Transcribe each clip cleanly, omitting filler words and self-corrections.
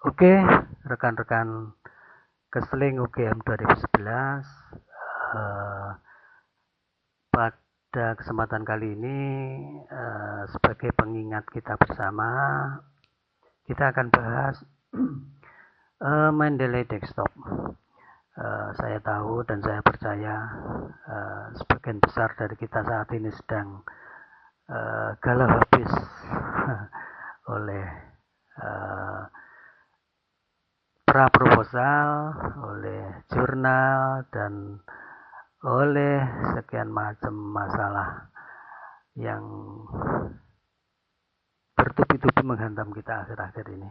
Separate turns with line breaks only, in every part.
Oke, rekan-rekan Kesling UGM 2011, eh, pada kesempatan kali ini sebagai pengingat kita bersama, kita akan bahas Mendeley desktop. Saya tahu dan saya percaya sebagian besar dari kita saat ini sedang galau habis oleh uh, pra-proposal, oleh jurnal, dan oleh sekian macam masalah yang bertubi-tubi menghantam kita akhir-akhir ini.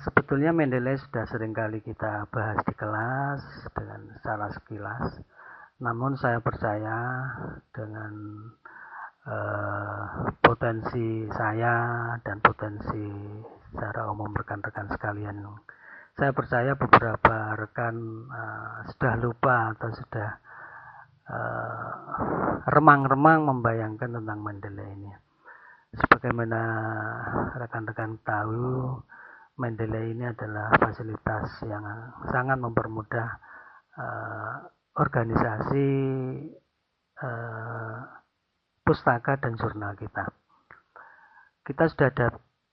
Sebetulnya Mendeley sudah sering kali kita bahas di kelas dengan secara sekilas, namun saya percaya dengan potensi saya dan potensi secara umum rekan-rekan sekalian, saya percaya beberapa rekan sudah lupa atau sudah remang-remang membayangkan tentang Mendeley ini. Sebagaimana rekan-rekan tahu, Mendeley ini adalah fasilitas yang sangat mempermudah organisasi pustaka dan jurnal kita. Kita sudah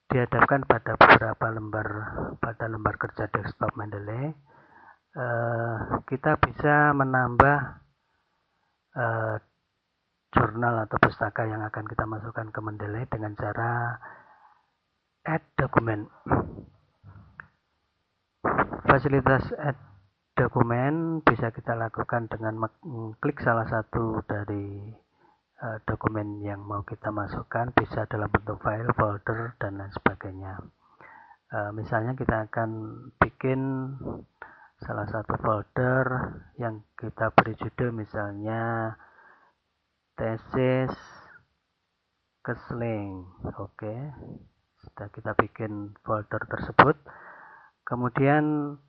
dihadapkan pada beberapa lembar kerja desktop Mendeley. Kita bisa menambah jurnal atau pustaka yang akan kita masukkan ke Mendeley dengan cara add dokumen. Fasilitas add dokumen bisa kita lakukan dengan mengklik salah satu dari dokumen yang mau kita masukkan, bisa dalam bentuk file, folder, dan lain sebagainya. Misalnya kita akan bikin salah satu folder yang kita beri judul misalnya tesis Kesling. Oke, sudah kita bikin folder tersebut. Kemudian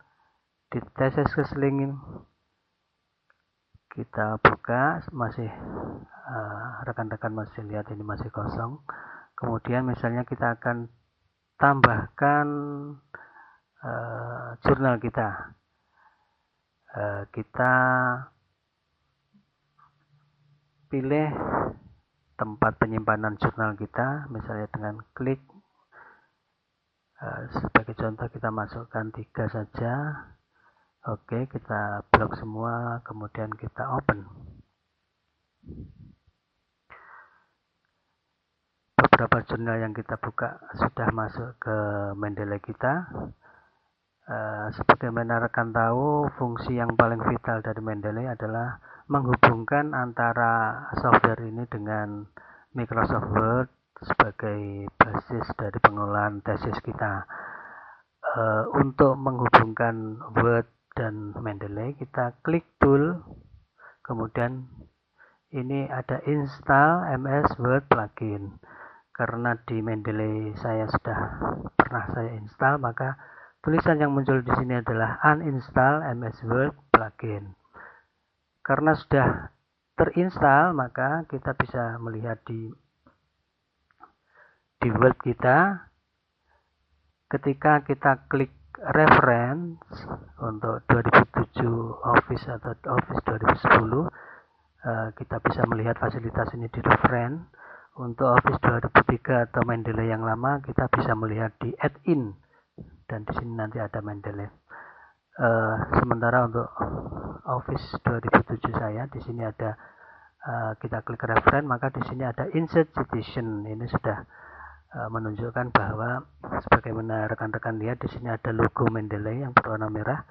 di tesis Kesling kita buka, masih rekan-rekan masih lihat ini masih kosong. Kemudian misalnya kita akan tambahkan jurnal kita. Kita pilih tempat penyimpanan jurnal kita, misalnya dengan klik. Sebagai contoh kita masukkan 3 saja. Oke, kita blok semua, kemudian kita open. Beberapa jurnal yang kita buka sudah masuk ke Mendeley kita. Sebagaimana rekan tahu, fungsi yang paling vital dari Mendeley adalah menghubungkan antara software ini dengan Microsoft Word sebagai basis dari pengelolaan tesis kita. Untuk menghubungkan Word dan Mendeley, kita klik tool, kemudian ini ada install MS Word plugin. Karena di Mendeley saya sudah pernah saya install, maka tulisan yang muncul di sini adalah uninstall MS Word plugin. Karena sudah terinstall, maka kita bisa melihat di Word kita. Ketika kita klik reference untuk 2007 Office atau Office 2010, kita bisa melihat fasilitas ini di reference. Untuk Office 2003 atau Mendeley yang lama, kita bisa melihat di add-in, dan di sini nanti ada Mendeley. Sementara untuk Office 2007 saya, di sini ada kita klik reference, maka di sini ada insert citation. Ini sudah menunjukkan bahwa sebagaimana rekan-rekan lihat di sini ada logo Mendeley yang berwarna merah.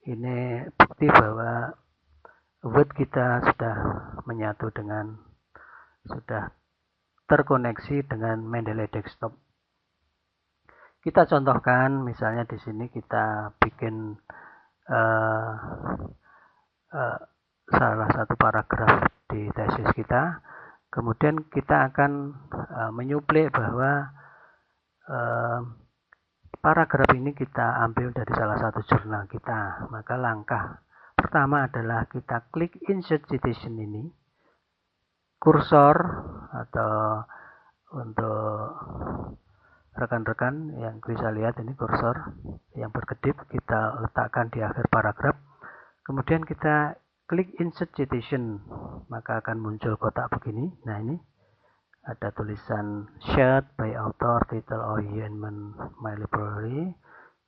Ini bukti bahwa Word kita sudah menyatu dengan, sudah terkoneksi dengan Mendeley desktop. Kita contohkan, misalnya di sini kita bikin salah satu paragraf di tesis kita. Kemudian kita akan menyuplik bahwa paragraf ini kita ambil dari salah satu jurnal kita. Maka langkah pertama adalah kita klik insert citation ini. Kursor atau untuk rekan-rekan yang bisa lihat ini kursor yang berkedip, kita letakkan di akhir paragraf. Kemudian kita klik insert citation, maka akan muncul kotak begini. Nah, ini ada tulisan shared by author, title, or environment my library.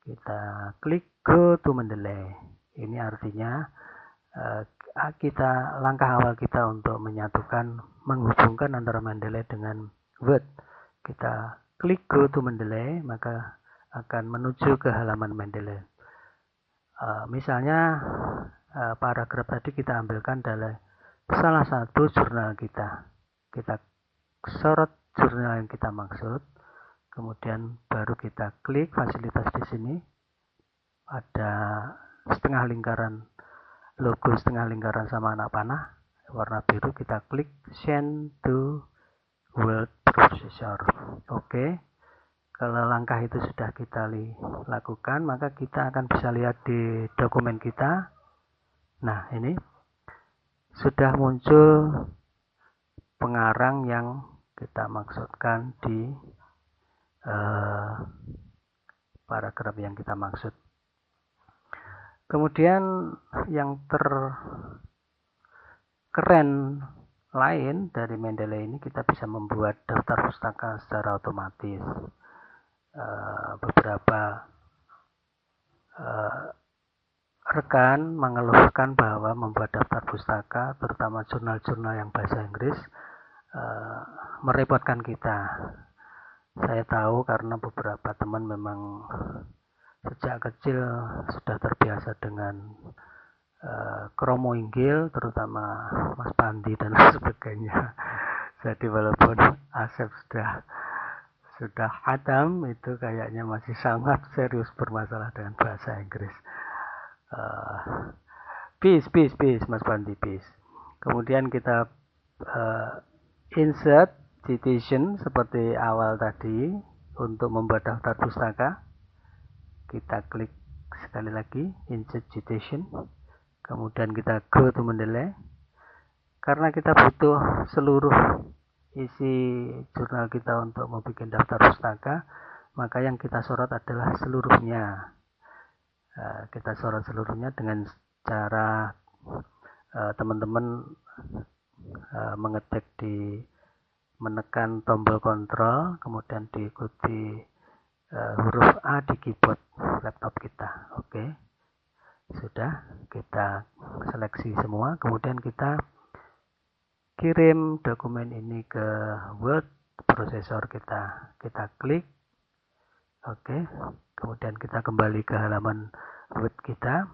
Kita klik go to Mendeley. Ini artinya kita langkah awal kita untuk menyatukan, menghubungkan antara Mendeley dengan Word. Kita klik go to Mendeley, maka akan menuju ke halaman Mendeley. Misalnya paragraf tadi kita ambilkan dari salah satu jurnal kita. Kita sorot jurnal yang kita maksud, kemudian baru kita klik fasilitas di sini. Ada setengah lingkaran, logo setengah lingkaran sama anak panah warna biru, kita klik send to word processor. Oke. Kalau langkah itu sudah kita lakukan, maka kita akan bisa lihat di dokumen kita. Nah, ini sudah muncul pengarang yang kita maksudkan di paragraf yang kita maksud. Kemudian yang terkeren lain dari Mendeley ini, kita bisa membuat daftar pustaka secara otomatis. Beberapa rekan mengeluhkan bahwa membuat daftar pustaka, terutama jurnal-jurnal yang bahasa Inggris, merepotkan kita. Saya tahu karena beberapa teman memang sejak kecil sudah terbiasa dengan kromo inggil, terutama Mas Pandi dan sebagainya. Jadi walaupun Asep sudah hatam, itu kayaknya masih sangat serius bermasalah dengan bahasa Inggris. Peace, Mas Pandi, peace. Kemudian kita insert citation seperti awal tadi untuk membuat daftar pustaka. Kita klik sekali lagi insert citation, kemudian kita go to Mendeley. Karena kita butuh seluruh isi jurnal kita untuk membuat daftar pustaka, maka yang kita sorot adalah seluruhnya. Kita sorot seluruhnya dengan cara teman-teman mengetik menekan tombol kontrol, kemudian diikuti huruf A di keyboard laptop kita. Oke. Sudah kita seleksi semua, kemudian kita kirim dokumen ini ke Word processor kita. Kita klik oke, kemudian kita kembali ke halaman Word kita.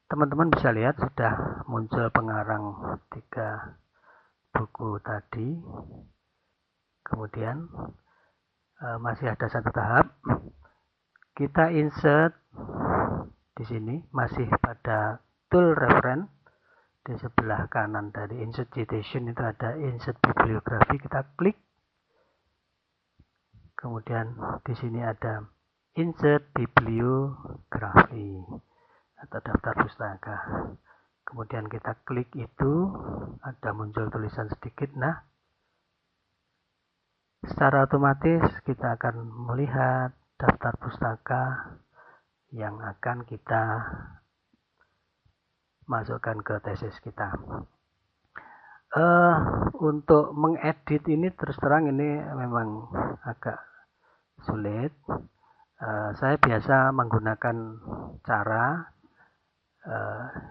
Teman-teman bisa lihat sudah muncul pengarang 3 buku tadi. Kemudian masih ada satu tahap, kita insert di sini, masih pada tool reference. Di sebelah kanan dari insert citation itu ada insert bibliografi, kita klik. Kemudian di sini ada insert bibliografi atau daftar pustaka. Kemudian kita klik itu, ada muncul tulisan sedikit. Nah, secara otomatis kita akan melihat daftar pustaka yang akan kita masukkan ke tesis kita. Untuk mengedit ini terus terang ini memang agak sulit. Saya biasa menggunakan cara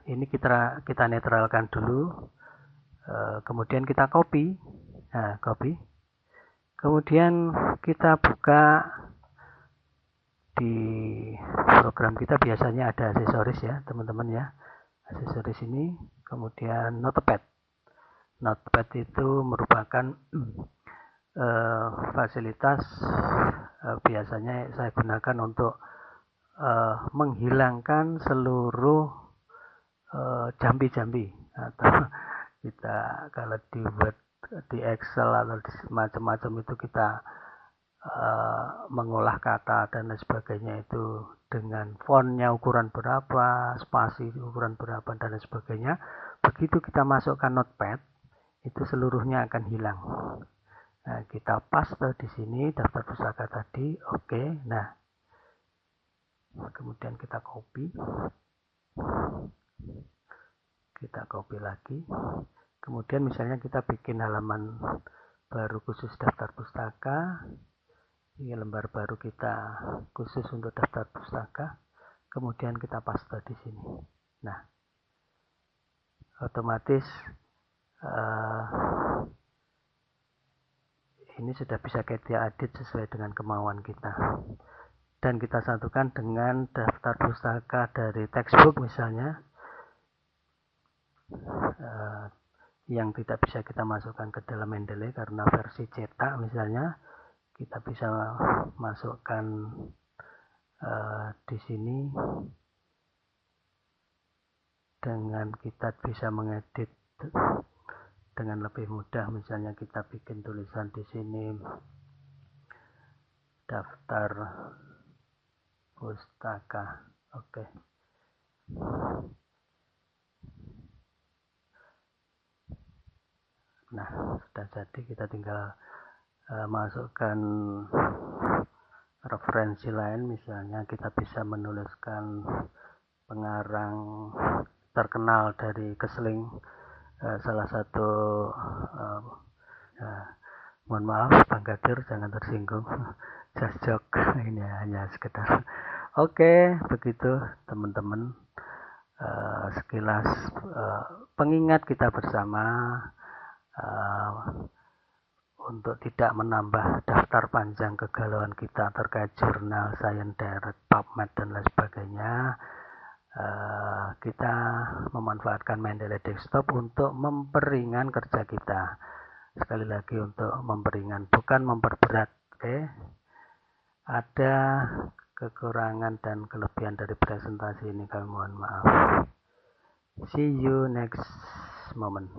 ini kita netralkan dulu, kemudian kita copy. Nah, copy. Kemudian kita buka di program kita, biasanya ada aksesoris ya teman-teman ya. Aksesoris ini, kemudian Notepad. Notepad itu merupakan fasilitas biasanya saya gunakan untuk menghilangkan seluruh jambi-jambi, atau kita kalau di Word, di Excel atau di macam-macam itu kita mengolah kata dan lain sebagainya itu dengan fontnya ukuran berapa, spasi ukuran berapa dan lain sebagainya. Begitu kita masukkan Notepad, itu seluruhnya akan hilang. Nah, kita paste di sini daftar pustaka tadi. Oke. Nah, kemudian kita copy. Kita copy lagi. Kemudian misalnya kita bikin halaman baru khusus daftar pustaka. Ini lembar baru kita khusus untuk daftar pustaka. Kemudian kita paste di sini. Nah, otomatis ini sudah bisa kita edit sesuai dengan kemauan kita, dan kita satukan dengan daftar pustaka dari textbook misalnya, yang tidak bisa kita masukkan ke dalam Mendeley karena versi cetak misalnya. Kita bisa masukkan di sini dengan kita bisa mengedit dengan lebih mudah. Misalnya kita bikin tulisan di sini daftar pustaka. Oke. Nah, sudah jadi, kita tinggal masukkan referensi lain. Misalnya kita bisa menuliskan pengarang terkenal dari Kesling, salah satu mohon maaf Bang Kadir, jangan tersinggung, just joke, ini hanya sekedar. Oke, begitu teman-teman, sekilas pengingat kita bersama untuk tidak menambah daftar panjang kegalauan kita terkait jurnal, Science Direct, PubMed dan lain sebagainya. Kita memanfaatkan Mendeley Desktop untuk memperingan kerja kita. Sekali lagi, untuk memperingan, bukan memperberat. Oke. Ada kekurangan dan kelebihan dari presentasi ini, kami mohon maaf. See you next moment.